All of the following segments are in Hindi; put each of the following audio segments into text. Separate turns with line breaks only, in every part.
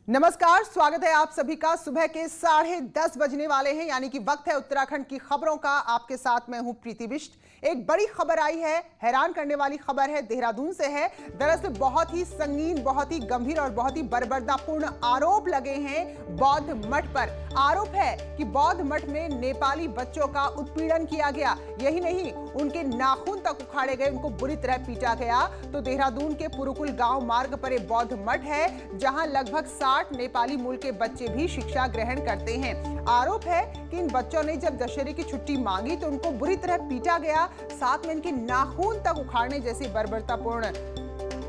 नमस्कार, स्वागत है आप सभी का। सुबह के 10:30 बजने वाले हैं, यानी कि वक्त है उत्तराखंड की खबरों का। आपके साथ मैं हूं प्रीति बिष्ट। एक बड़ी खबर आई है, हैरान करने वाली खबर है, देहरादून से है। दरअसल बहुत ही संगीन, बहुत ही गंभीर और बहुत ही बर्बरतापूर्ण आरोप लगे हैं बौद्ध मठ पर। आरोप है कि बौद्ध मठ में नेपाली बच्चों का उत्पीड़न किया गया। यही नहीं, उनके नाखून तक उखाड़े गए, उनको बुरी तरह पीटा गया। तो देहरादून के पुरुकुल गांव मार्ग पर एक बौद्ध मठ है, जहां लगभग 60 नेपाली मूल के बच्चे भी शिक्षा ग्रहण करते हैं। आरोप है कि इन बच्चों ने जब दशहरे की छुट्टी मांगी तो उनको बुरी तरह पीटा गया, साथ में इनके नाखून तक उखाड़ने जैसी बर्बरतापूर्ण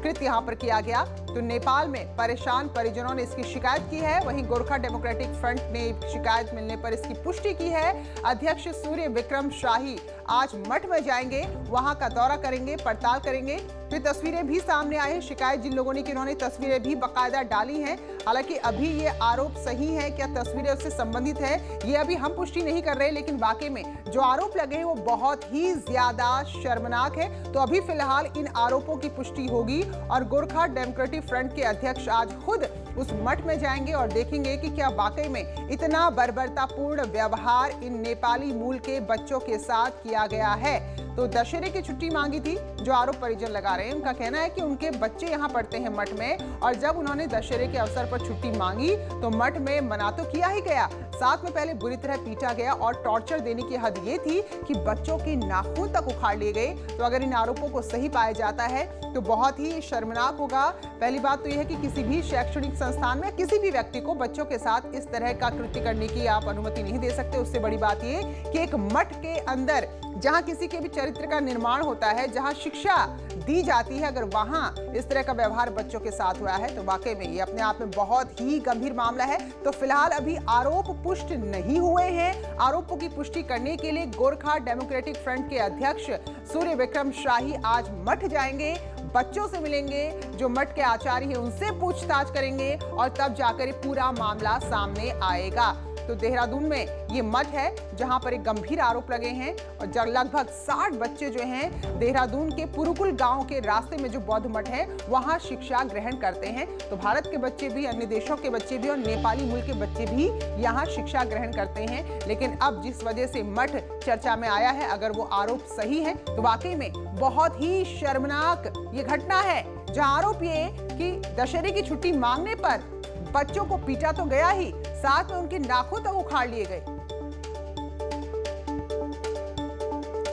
कृत्य यहां पर किया गया। तो नेपाल में परेशान परिजनों ने इसकी शिकायत की है। वहीं गोरखा डेमोक्रेटिक फ्रंट ने शिकायत मिलने पर इसकी पुष्टि की है। अध्यक्ष सूर्य विक्रम शाही आज मठ में जाएंगे, वहां का दौरा करेंगे, पड़ताल करेंगे। तो तस्वीरें भी सामने आई है, शिकायत जिन लोगों ने की उन्होंने तस्वीरें भी बाकायदा डाली हैं। हालांकि अभी ये आरोप सही है, क्या तस्वीरें उससे संबंधित है, ये अभी हम पुष्टि नहीं कर रहे, लेकिन वाकई में जो आरोप लगे हैं वो बहुत ही ज्यादा शर्मनाक है। तो अभी फिलहाल इन आरोपों की पुष्टि होगी और गोरखा डेमोक्रेटिक फ्रंट के अध्यक्ष आज खुद उस मठ में जाएंगे और देखेंगे कि क्या वाकई में इतना बर्बरतापूर्ण व्यवहार इन नेपाली मूल के बच्चों के साथ किया गया है। तो दशहरे की छुट्टी मांगी थी, जो आरोप परिजन लगा रहे हैं, उनका कहना है कि उनके बच्चे यहाँ पढ़ते हैं मठ में, और जब उन्होंने दशहरे के अवसर पर छुट्टी मांगी तो मठ में मना तो किया ही गया, साथ में पहले बुरी तरह पीटा गया और टॉर्चर देने की हद ये थी कि बच्चों के नाखून तक उखाड़ लिए गए। तो अगर इन आरोपों को सही पाया जाता है तो बहुत ही शर्मनाक होगा। पहली बात तो यह है कि किसी भी शैक्षणिक संस्थान में किसी भी व्यक्ति को बच्चों के साथ इस तरह का कृत्य करने की आप अनुमति नहीं दे सकते। उससे बड़ी बात ये कि एक मठ के अंदर जहां किसी के भी चरित्र का निर्माण होता है, जहां शिक्षा दी जाती है, अगर वहां इस तरह का व्यवहार बच्चों के साथ हुआ है तो वाकई में ये अपने आप में बहुत ही गंभीर मामला है। तो फिलहाल अभी आरोप पुष्ट नहीं हुए हैं। आरोपों की पुष्टि करने के लिए गोरखा डेमोक्रेटिक फ्रंट के अध्यक्ष सूर्य विक्रम शाही आज मठ जाएंगे, बच्चों से मिलेंगे, जो मठ के आचार्य हैं उनसे पूछताछ करेंगे और तब जाकर ये पूरा मामला सामने आएगा। तो देहरादून में ये मठ है जहां पर एक गंभीर आरोप लगे हैं और लगभग 60 बच्चे जो हैं देहरादून के पुरुकुल गांव के रास्ते में जो बौद्ध मठ है वहां शिक्षा ग्रहण करते हैं। तो भारत के बच्चे भी, अन्य देशों के बच्चे भी और नेपाली मूल के बच्चे भी यहां शिक्षा ग्रहण करते हैं। लेकिन अब जिस वजह से मठ चर्चा में आया है, अगर वो आरोप सही है तो वाकई में बहुत ही शर्मनाक ये घटना है, जहां आरोप ये कि दशहरे की छुट्टी मांगने पर बच्चों को पीटा तो गया ही, साथ में उनके नाखून तक उखाड़ लिए गए।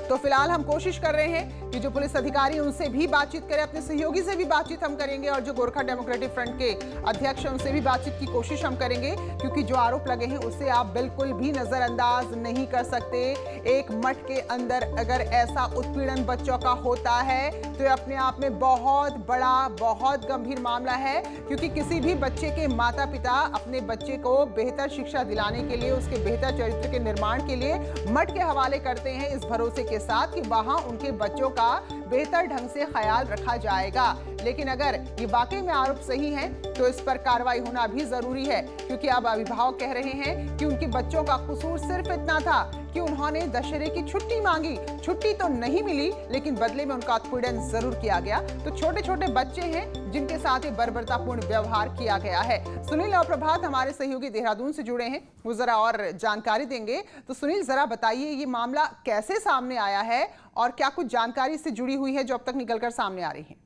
तो फिलहाल हम कोशिश कर रहे हैं कि जो पुलिस अधिकारी उनसे भी बातचीत करें, अपने सहयोगी से भी बातचीत हम करेंगे और जो गोरखा डेमोक्रेटिक फ्रंट के अध्यक्ष हैं उनसे भी बातचीत की कोशिश हम करेंगे, क्योंकि जो आरोप लगे हैं उसे आप बिल्कुल भी नजरअंदाज नहीं कर सकते। एक मठ के अंदर अगर ऐसा उत्पीड़न बच्चों का होता है तो ये अपने आप में बहुत बड़ा, बहुत गंभीर मामला है, क्योंकि किसी भी बच्चे के माता पिता अपने बच्चे को बेहतर शिक्षा दिलाने के लिए, उसके बेहतर चरित्र के निर्माण के लिए मठ के हवाले करते हैं, इस भरोसे के साथ कि वहां उनके बच्चों का बेहतर ढंग से ख्याल रखा जाएगा। लेकिन अगर ये वाकई में आरोप सही है तो इस पर कार्रवाई होना भी जरूरी है, क्योंकि अब अभिभावक कह रहे हैं कि उनके बच्चों का कसूर सिर्फ इतना था कि उन्होंने दशहरे की छुट्टी मांगी, छुट्टी तो नहीं मिली, लेकिन बदले में उनका उत्पीड़न जरूर किया गया। तो छोटे छोटे बच्चे हैं जिनके साथ ये बर्बरतापूर्ण व्यवहार किया गया है। सुनील और प्रभात हमारे सहयोगी देहरादून से जुड़े हैं, वो जरा और जानकारी देंगे। तो सुनील, जरा बताइए ये मामला कैसे सामने आया है और क्या कुछ जानकारी इससे जुड़ी हुई है जो अब तक निकलकर सामने आ रही है?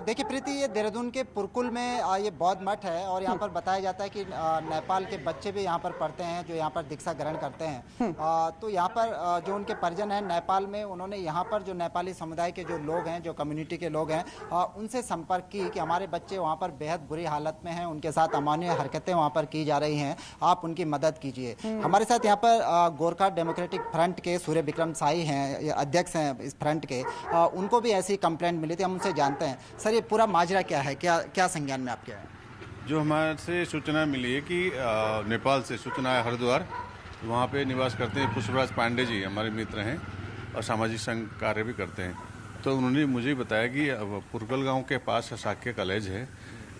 देखिए प्रीति, ये देहरादून के पुरकुल में ये बौद्ध मठ है और यहाँ पर बताया जाता है कि नेपाल के बच्चे भी यहाँ पर पढ़ते हैं, जो यहाँ पर दीक्षा ग्रहण करते हैं। तो यहाँ पर जो उनके परिजन हैं नेपाल में, उन्होंने यहाँ पर जो नेपाली समुदाय के जो लोग हैं, जो कम्युनिटी के लोग हैं, उनसे संपर्क की कि हमारे बच्चे वहाँ पर बेहद बुरी हालत में हैं, उनके साथ अमानवीय हरकतें वहाँ पर की जा रही हैं, आप उनकी मदद कीजिए। हमारे साथ यहाँ पर गोरखा डेमोक्रेटिक फ्रंट के सूर्य विक्रम शाही हैं, अध्यक्ष हैं इस फ्रंट के, उनको भी ऐसी कंप्लेंट मिली थी, हम उनसे जानते हैं। सर, ये पूरा माजरा क्या है, क्या संज्ञान में आपके है?
जो हमारे से सूचना मिली है कि नेपाल से सूचना है, हरिद्वार वहाँ पे निवास करते हैं पुष्पराज पांडे जी, हमारे मित्र हैं और सामाजिक संघ कार्य भी करते हैं। तो उन्होंने मुझे बताया कि पुरकल गांव के पास शासकीय कॉलेज है,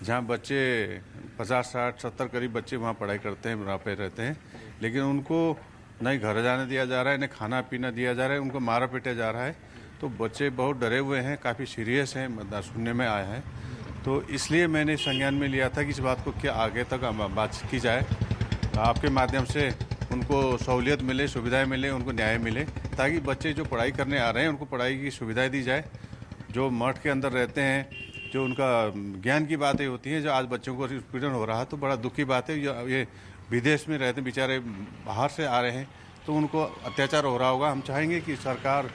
जहाँ बच्चे 50, 60, 70 करीब बच्चे वहाँ पढ़ाई करते हैं, वहाँ पे रहते हैं, लेकिन उनको नहीं घर जाने दिया जा रहा है, न खाना पीना दिया जा रहा है, उनको मारा पीटा जा रहा है। तो बच्चे बहुत डरे हुए हैं, काफ़ी सीरियस हैं, मतलब सुनने में आया है। तो इसलिए मैंने संज्ञान में लिया था कि इस बात को क्या आगे तक बात की जाए, आपके माध्यम से उनको सहूलियत मिले, सुविधाएं मिले, उनको न्याय मिले, ताकि बच्चे जो पढ़ाई करने आ रहे हैं उनको पढ़ाई की सुविधाएं दी जाए। जो मठ के अंदर रहते हैं, जो उनका ज्ञान की बातें होती हैं, जो आज बच्चों को उत्पीड़न हो रहा है, तो बड़ा दुख की बात है। ये विदेश में रहते बेचारे बाहर से आ रहे हैं, तो उनको अत्याचार हो रहा होगा। हम चाहेंगे कि सरकार,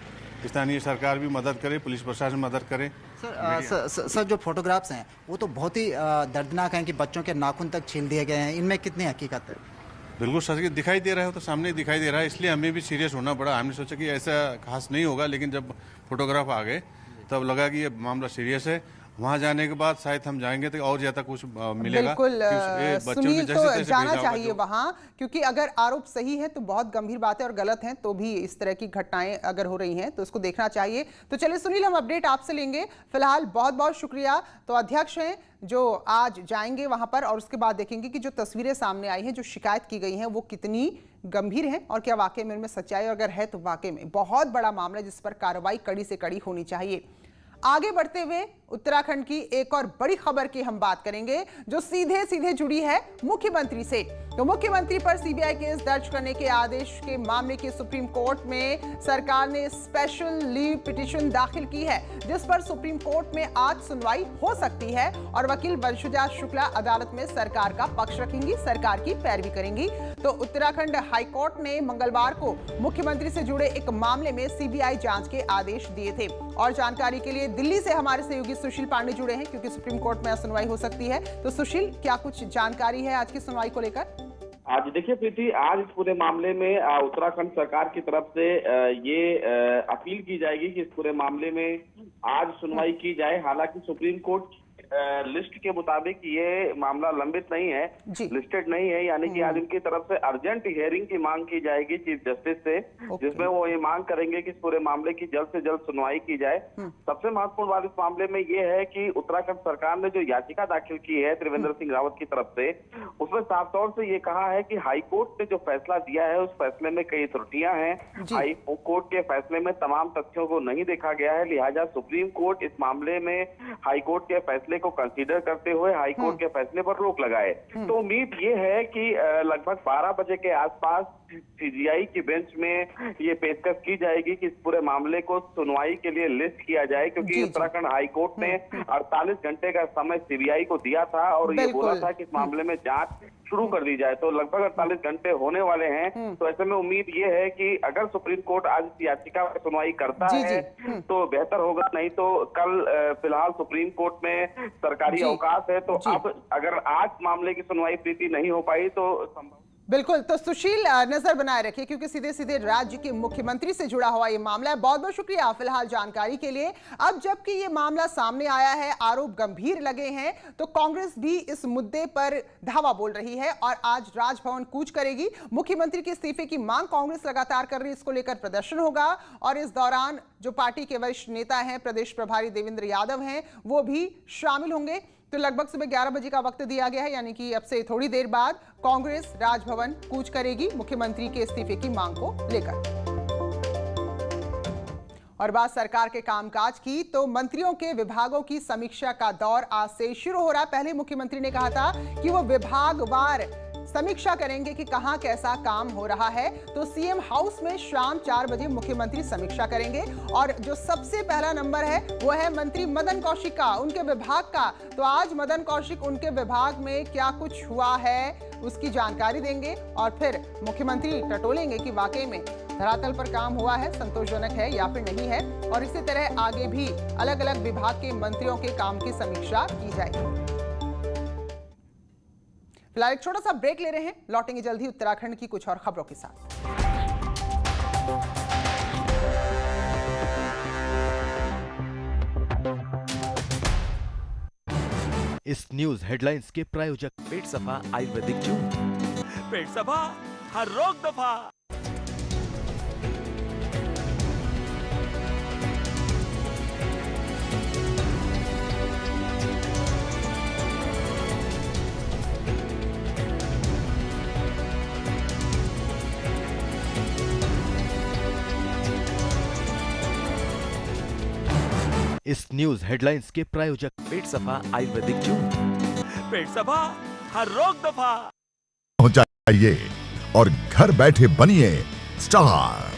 स्थानीय सरकार भी मदद करे, पुलिस प्रशासन मदद करे।
सर जो फोटोग्राफ्स हैं वो तो बहुत ही दर्दनाक हैं कि बच्चों के नाखून तक छील दिए गए हैं, इनमें कितनी हकीकत है?
बिल्कुल सच दिखाई दे रहा है, तो सामने दिखाई दे रहा है, इसलिए हमें भी सीरियस होना पड़ा। हमने सोचा कि ऐसा खास नहीं होगा, लेकिन जब फोटोग्राफ आ गए तब लगा कि ये मामला सीरियस है। वहाँ जाने के बाद शायद हम जाएंगे तो और ज्यादा कुछ मिलेगा।
बिल्कुल सुनील, तो जाना चाहिए वहाँ, क्योंकि अगर आरोप सही है तो बहुत गंभीर बात है, और गलत है तो भी इस तरह की घटनाएं अगर हो रही हैं तो इसको देखना चाहिए। तो चलिए सुनील, हम अपडेट आपसे लेंगे। फिलहाल बहुत बहुत शुक्रिया। तो अध्यक्ष हैं जो आज जाएंगे वहां पर, और उसके बाद देखेंगे कि जो तस्वीरें सामने आई हैं, जो शिकायत की गई हैं, वो कितनी गंभीर है और क्या वाकई में इनमें सच्चाई, अगर है तो वाकई में बहुत बड़ा मामला जिस पर कार्रवाई कड़ी से कड़ी होनी चाहिए। आगे बढ़ते हुए उत्तराखंड की एक और बड़ी खबर की हम बात करेंगे, जो सीधे सीधे जुड़ी है मुख्यमंत्री से। तो मुख्यमंत्री पर सीबीआई केस दर्ज करने के आदेश के मामले की सुप्रीम कोर्ट में सरकार ने स्पेशल लीव पिटीशन दाखिल की है, जिस पर सुप्रीम कोर्ट में आज सुनवाई हो सकती है, और वकील वंशुजा शुक्ला अदालत में सरकार का पक्ष रखेंगी, सरकार की पैरवी करेंगी। तो उत्तराखंड हाईकोर्ट ने मंगलवार को मुख्यमंत्री से जुड़े एक मामले में सीबीआई जांच के आदेश दिए थे। और जानकारी के लिए दिल्ली से हमारे सहयोगी सुशील पांडे जुड़े हैं, क्योंकि सुप्रीम कोर्ट में सुनवाई हो सकती है। तो सुशील, क्या कुछ जानकारी है आज की सुनवाई को लेकर?
आज देखिए प्रीति, आज इस पूरे मामले में उत्तराखंड सरकार की तरफ से ये अपील की जाएगी कि इस पूरे मामले में आज सुनवाई की जाए। हालांकि सुप्रीम कोर्ट लिस्ट के मुताबिक ये मामला लंबित नहीं है, लिस्टेड नहीं है, यानी कि आज इनकी तरफ से अर्जेंट हियरिंग की मांग की जाएगी चीफ जस्टिस से, जिसमें वो ये मांग करेंगे कि इस पूरे मामले की जल्द से जल्द सुनवाई की जाए। सबसे महत्वपूर्ण बात इस मामले में ये है कि उत्तराखंड सरकार ने जो याचिका दाखिल की है त्रिवेंद्र सिंह रावत की तरफ से, उसमें साफ तौर से ये कहा है कि हाईकोर्ट ने जो फैसला दिया है उस फैसले में कई त्रुटियां हैं। हाई कोर्ट के फैसले में तमाम तथ्यों को नहीं देखा गया है, लिहाजा सुप्रीम कोर्ट इस मामले में हाईकोर्ट के फैसले को कंसीडर करते हुए हाई कोर्ट के फैसले पर रोक लगाए। तो उम्मीद ये है कि लगभग 12 बजे के आसपास सीजीआई की बेंच में ये पेशकश की जाएगी कि इस पूरे मामले को सुनवाई के लिए लिस्ट किया जाए, क्योंकि उत्तराखंड हाई कोर्ट ने 48 घंटे का समय सीबीआई को दिया था और ये बोला था कि इस मामले में जांच शुरू कर दी जाए। तो लगभग 48 घंटे होने वाले हैं। तो ऐसे में उम्मीद ये है कि अगर सुप्रीम कोर्ट आज इस याचिका पर सुनवाई करता है तो बेहतर होगा, नहीं तो कल फिलहाल सुप्रीम कोर्ट में सरकारी अवकाश है। तो अब अगर आज मामले की सुनवाई प्रीति नहीं हो पाई तो संभव।
बिल्कुल, तो सुशील नजर बनाए रखिए, क्योंकि सीधे सीधे राज्य के मुख्यमंत्री से जुड़ा हुआ ये मामला है। बहुत बहुत शुक्रिया फिलहाल जानकारी के लिए। अब जबकि ये मामला सामने आया है, आरोप गंभीर लगे हैं, तो कांग्रेस भी इस मुद्दे पर धावा बोल रही है और आज राजभवन कूच करेगी। मुख्यमंत्री के इस्तीफे की मांग कांग्रेस लगातार कर रही है, इसको लेकर प्रदर्शन होगा, और इस दौरान जो पार्टी के वरिष्ठ नेता हैं, प्रदेश प्रभारी देवेंद्र यादव हैं, वो भी शामिल होंगे। तो लगभग सुबह 11 बजे का वक्त दिया गया है, यानी कि अब से थोड़ी देर बाद कांग्रेस राजभवन कूच करेगी मुख्यमंत्री के इस्तीफे की मांग को लेकर। और बात सरकार के कामकाज की, तो मंत्रियों के विभागों की समीक्षा का दौर आज से शुरू हो रहा है। पहले मुख्यमंत्री ने कहा था कि वो विभागवार समीक्षा करेंगे कि कहां कैसा काम हो रहा है। तो सीएम हाउस में शाम 4 बजे मुख्यमंत्री समीक्षा करेंगे, और जो सबसे पहला नंबर है वो है मंत्री मदन कौशिक का, उनके विभाग का। तो आज मदन कौशिक उनके विभाग में क्या कुछ हुआ है उसकी जानकारी देंगे, और फिर मुख्यमंत्री टटोलेंगे कि वाकई में धरातल पर काम हुआ है, संतोषजनक है या फिर नहीं है। और इसी तरह आगे भी अलग अलग विभाग के मंत्रियों के काम की समीक्षा की जाएगी। फिलहाल एक छोटा सा ब्रेक ले रहे हैं, लौटेंगे जल्द ही उत्तराखंड की कुछ और खबरों के साथ।
इस न्यूज हेडलाइंस के प्रायोजक
पेट सफा आयुर्वेदिक जूस, पेट सफा हर रोग दफा।
इस न्यूज हेडलाइंस के प्रायोजक
पेट सफा आयुर्वेदिक जून। पेट सफा हर रोग दफा।
पहुंचाइए और घर बैठे बनिए स्टार।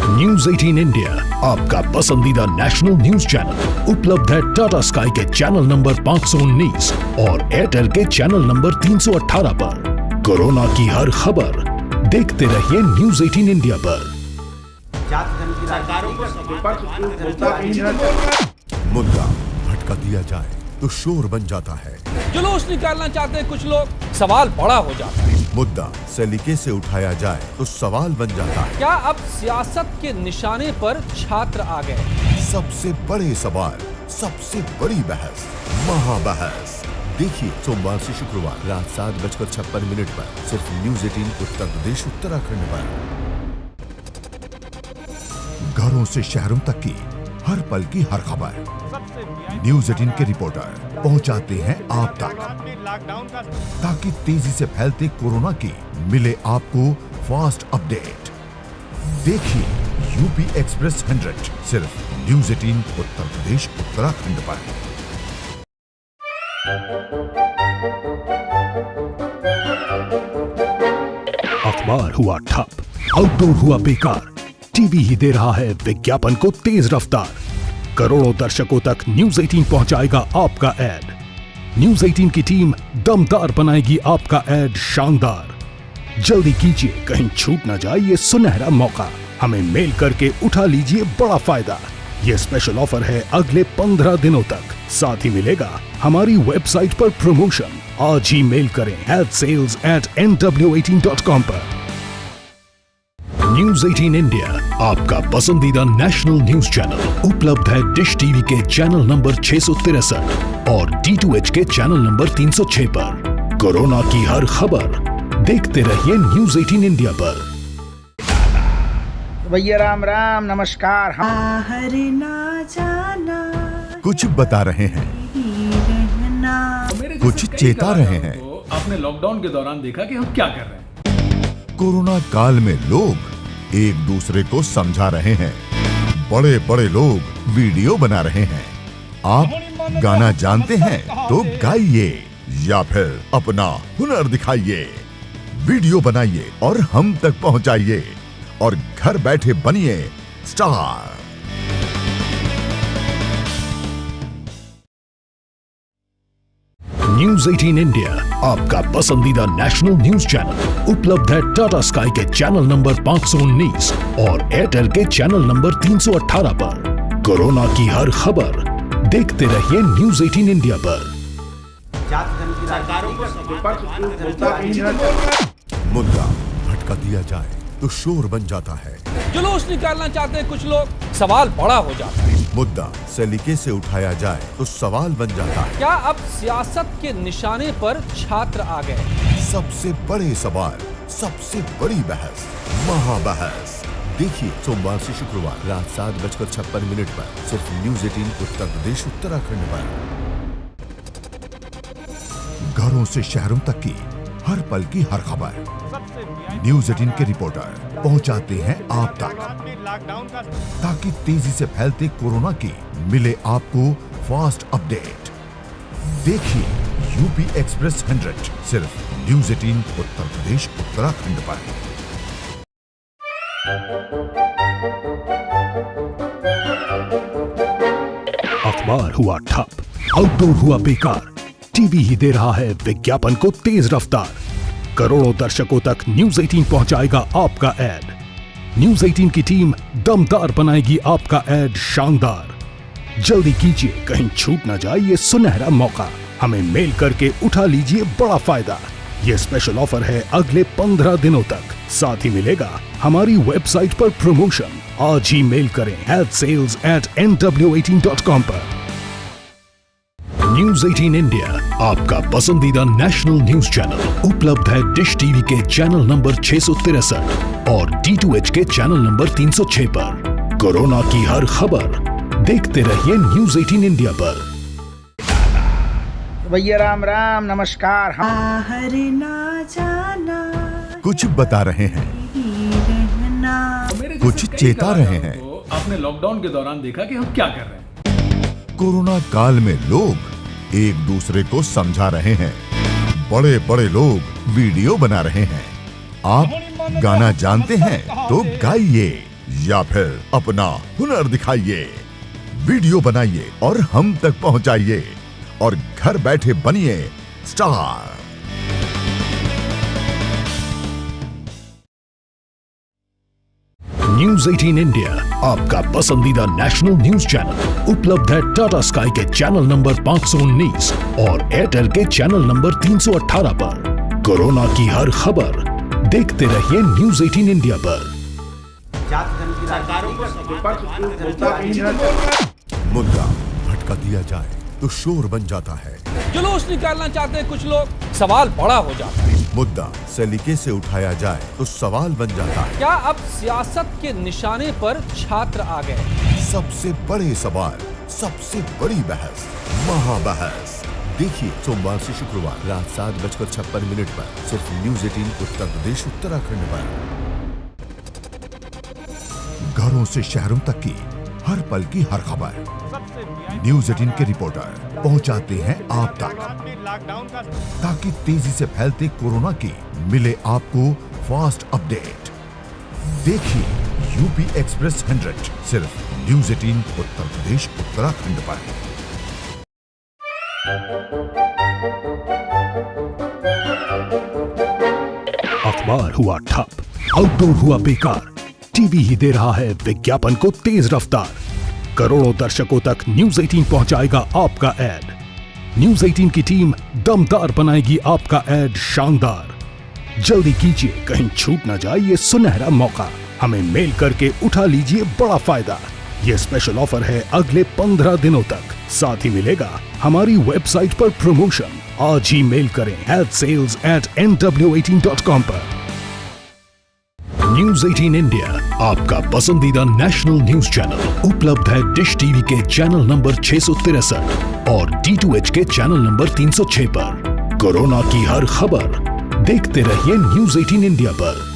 न्यूज 18 इंडिया आपका पसंदीदा नेशनल न्यूज चैनल उपलब्ध है टाटा स्काई के चैनल नंबर 519 और एयरटेल के चैनल नंबर 318 पर। कोरोना की हर खबर देखते रहिए न्यूज 18 इंडिया पर।
मुद्दा भटका दिया जाए तो शोर बन जाता है।
जुलूस निकालना चाहते हैं कुछ लोग, सवाल बड़ा हो जाता है।
मुद्दा सलीके से उठाया जाए तो सवाल बन जाता है।
क्या अब सियासत के निशाने पर छात्र आ गए?
सबसे बड़े सवाल, सबसे बड़ी बहस, महाबहस देखिए सोमवार से शुक्रवार रात 7:56 पर सिर्फ न्यूज 18 उत्तर प्रदेश उत्तराखंड पर। घरों से शहरों तक की हर पल की हर खबर न्यूज 18 के रिपोर्टर पहुंचाते हैं आप तक, ताकि तेजी से फैलते कोरोना की मिले आपको फास्ट अपडेट। देखिए यूपी एक्सप्रेस 100 सिर्फ न्यूज 18 उत्तर प्रदेश उत्तराखंड पर।
अखबार हुआ ठप, आउटडोर हुआ बेकार, टीवी ही दे रहा है विज्ञापन को तेज रफ्तार। करोड़ों दर्शकों तक न्यूज 18 पहुंचाएगा आपका ऐड। न्यूज 18 की टीम दमदार बनाएगी आपका ऐड शानदार। जल्दी कीजिए, कहीं छूट ना जाए ये सुनहरा मौका। हमें मेल करके उठा लीजिए बड़ा फायदा। ये स्पेशल ऑफर है अगले 15 दिनों तक। साथ ही मिलेगा हमारी वेबसाइट पर प्रमोशन। आज ही मेल करें adsales@nw18.com पर। न्यूज 18 इंडिया आपका पसंदीदा नेशनल न्यूज चैनल उपलब्ध है डिश टीवी के चैनल नंबर 663 और D2H के चैनल नंबर 306 पर। कोरोना की हर खबर देखते रहिए न्यूज 18 इंडिया पर।
भैया राम राम नमस्कार।
बाहर ना जाना,
कुछ बता रहे हैं, कुछ चेता रहे हैं।
आपने लॉकडाउन के दौरान देखा कि हम क्या कर रहे हैं।
कोरोना काल में लोग एक दूसरे को समझा रहे हैं। बड़े बड़े लोग वीडियो बना रहे हैं। आप गाना जानते हैं तो गाइए या फिर अपना हुनर दिखाइए। वीडियो बनाइए और हम तक पहुंचाइए और घर बैठे बनिए स्टार।
न्यूज 18 इंडिया आपका पसंदीदा नेशनल न्यूज चैनल उपलब्ध है टाटा स्काई के चैनल नंबर 519 और एयरटेल के चैनल नंबर 318 पर। कोरोना की हर खबर देखते रहिए न्यूज 18 इंडिया पर।
मुद्दा भटका दिया जाए तो शोर बन जाता है।
जुलूस निकालना चाहते हैं कुछ लोग, सवाल बड़ा हो जाता है।
मुद्दा सलीके से उठाया जाए तो सवाल बन जाता है।
क्या अब सियासत के निशाने पर छात्र आ गए?
सबसे बड़े सवाल, सबसे बड़ी बहस, महाबहस देखिए सोमवार से शुक्रवार रात 7:56 पर सिर्फ न्यूज 18 उत्तर प्रदेश उत्तराखंड पर। घरों से शहरों तक की हर पल की हर खबर न्यूज 18 के रिपोर्टर पहुंचाते हैं आप तक, ताकि तेजी से फैलते कोरोना की मिले आपको फास्ट अपडेट। देखिए यूपी एक्सप्रेस 100 सिर्फ न्यूज 18 उत्तर प्रदेश उत्तराखंड पर।
अखबार हुआ ठप, आउटडोर हुआ बेकार, टीवी ही दे रहा है विज्ञापन को तेज रफ्तार। करोड़ों दर्शकों तक न्यूज 18 पहुंचाएगा आपका ऐड। न्यूज 18 की टीम दमदार बनाएगी आपका ऐड शानदार। जल्दी कीजिए, कहीं छूट ना जाए ये सुनहरा मौका। हमें मेल करके उठा लीजिए बड़ा फायदा। ये स्पेशल ऑफर है अगले 15 दिनों तक। साथ ही मिलेगा हमारी वेबसाइट पर प्रमोशन। आज ही मेल करें adsales@nw18.com पर। न्यूज 18 इंडिया आपका पसंदीदा नेशनल न्यूज चैनल उपलब्ध है डिश टीवी के चैनल नंबर 663 और D2H के चैनल नंबर 306 पर। कोरोना की हर खबर देखते रहिए न्यूज 18 इंडिया पर।
भैया राम राम नमस्कार।
बाहर ना जाना,
कुछ बता रहे हैं, कुछ चेता रहे हैं।
आपने लॉकडाउन के दौरान देखा कि हम क्या कर रहे हैं।
कोरोना काल में लोग एक दूसरे को समझा रहे हैं। बड़े बड़े लोग वीडियो बना रहे हैं। आप गाना जानते हैं तो गाइए या फिर अपना हुनर दिखाइए। वीडियो बनाइए और हम तक पहुंचाइए और घर बैठे बनिए स्टार।
न्यूज 18 इंडिया आपका पसंदीदा नेशनल न्यूज चैनल उपलब्ध है टाटा स्काई के चैनल नंबर 519 और एयरटेल के चैनल नंबर 318 पर। कोरोना की हर खबर देखते रहिए न्यूज 18 इंडिया पर।
मुद्दा भटका दिया जाए तो शोर बन जाता है।
जुलूस निकालना चाहते हैं कुछ लोग, सवाल बड़ा हो जाता है।
मुद्दा सलीके से उठाया जाए तो सवाल बन जाता है।
क्या अब सियासत के निशाने पर छात्र आ गए?
सबसे बड़े सवाल, सबसे बड़ी बहस, महाबहस। देखिए सोमवार से शुक्रवार रात 7:56 पर सिर्फ न्यूज 18 उत्तर प्रदेश उत्तराखंड पर। घरों से शहरों तक की हर पल की हर खबर न्यूज 18 के रिपोर्टर पहुंचाते हैं आप तक, ताकि तेजी से फैलते कोरोना की मिले आपको फास्ट अपडेट। देखिए यूपी एक्सप्रेस 100 सिर्फ न्यूज 18 उत्तर प्रदेश उत्तराखंड पर।
अखबार हुआ ठप, आउटडोर हुआ बेकार, टीवी ही दे रहा है विज्ञापन को तेज रफ्तार। करोड़ों दर्शकों तक न्यूज 18 पहुंचाएगा आपका ऐड। न्यूज 18 की टीम दमदार बनाएगी आपका ऐड शानदार। जल्दी कीजिए, कहीं छूट ना जाए ये सुनहरा मौका। हमें मेल करके उठा लीजिए बड़ा फायदा। ये स्पेशल ऑफर है अगले 15 दिनों तक। साथ ही मिलेगा हमारी वेबसाइट पर प्रमोशन। आज ही मेल करें sales@nw18.com पर। न्यूज 18 इंडिया आपका पसंदीदा नेशनल न्यूज चैनल उपलब्ध है डिश टीवी के चैनल नंबर 663 और D2H के चैनल नंबर 306 पर। कोरोना की हर खबर देखते रहिए न्यूज 18 इंडिया पर।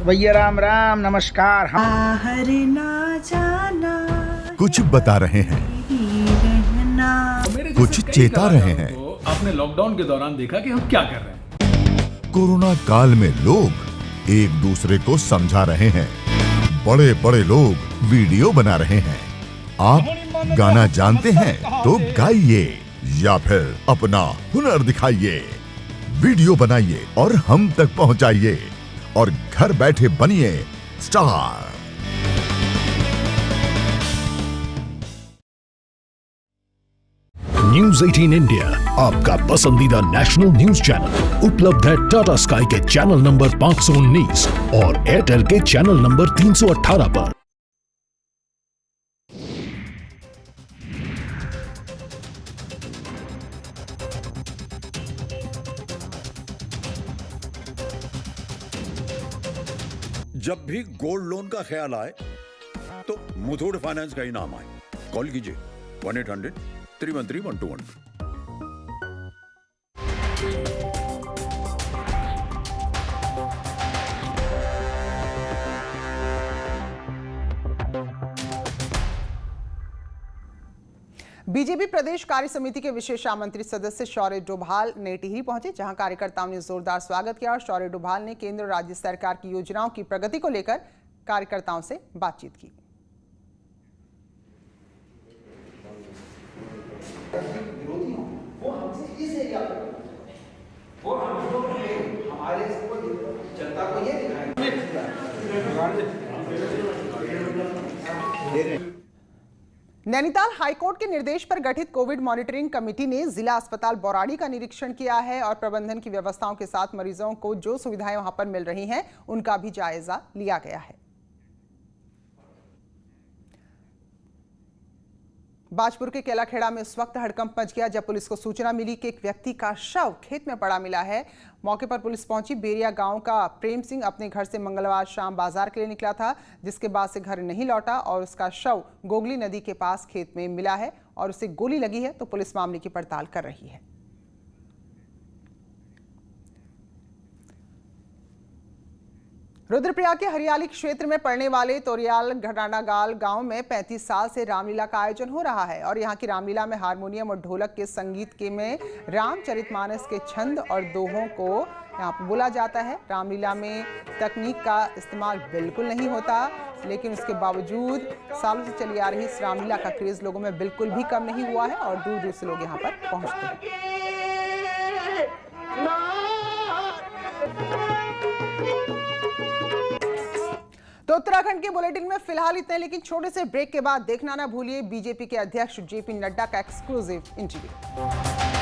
भैया राम राम नमस्कार।
बाहर ना जाना,
कुछ बता रहे हैं,
रहना।
कुछ चेता रहे हैं।
आपने लॉकडाउन के दौरान देखा कि हम क्या कर रहे हैं।
कोरोना काल में लोग एक दूसरे को समझा रहे हैं। बड़े बड़े लोग वीडियो बना रहे हैं। आप गाना जानते हैं तो गाइए या फिर अपना हुनर दिखाइए। वीडियो बनाइए और हम तक पहुंचाइए और घर बैठे बनिए स्टार।
न्यूज 18 इंडिया आपका पसंदीदा नेशनल न्यूज चैनल उपलब्ध है टाटा स्काई के चैनल नंबर 519 और एयरटेल के चैनल नंबर 318 पर।
जब भी गोल्ड लोन का ख्याल आए तो मुथूट फाइनेंस का ही नाम आए। कॉल कीजिए 1-800-313-121।
बीजेपी प्रदेश कार्य समिति के विशेष आमंत्रित सदस्य शौर्य डोभाल ने टिहरी पहुंचे, जहां कार्यकर्ताओं ने जोरदार स्वागत किया और शौर्य डोभाल ने केंद्र और राज्य सरकार की योजनाओं की प्रगति को लेकर कार्यकर्ताओं से बातचीत की। नैनीताल हाईकोर्ट के निर्देश पर गठित कोविड मॉनिटरिंग कमेटी ने जिला अस्पताल बौराड़ी का निरीक्षण किया है और प्रबंधन की व्यवस्थाओं के साथ मरीजों को जो सुविधाएं वहां पर मिल रही हैं उनका भी जायजा लिया गया है। बाजपुर के केलाखेड़ा में उस वक्त हड़कंप मच गया जब पुलिस को सूचना मिली कि एक व्यक्ति का शव खेत में पड़ा मिला है। मौके पर पुलिस पहुंची। बेरिया गांव का प्रेम सिंह अपने घर से मंगलवार शाम बाजार के लिए निकला था, जिसके बाद से घर नहीं लौटा और उसका शव गोगली नदी के पास खेत में मिला है और उसे गोली लगी है। तो पुलिस मामले की पड़ताल कर रही है। रुद्रप्रयाग के हरियाली क्षेत्र में पड़ने वाले तोरियाल घटानागाल गांव में 35 साल से रामलीला का आयोजन हो रहा है और यहां की रामलीला में हारमोनियम और ढोलक के संगीत के में रामचरितमानस के छंद और दोहों को यहां पर बोला जाता है। रामलीला में तकनीक का इस्तेमाल बिल्कुल नहीं होता, लेकिन उसके बावजूद सालों से चली आ रही इस रामलीला का क्रेज लोगों में बिल्कुल भी कम नहीं हुआ है और दूर दूर से लोग यहाँ पर पहुंचते हैं। तो उत्तराखंड के बुलेटिन में फिलहाल इतना, लेकिन छोटे से ब्रेक के बाद देखना ना भूलिए बीजेपी के अध्यक्ष जेपी नड्डा का एक्सक्लूसिव इंटरव्यू।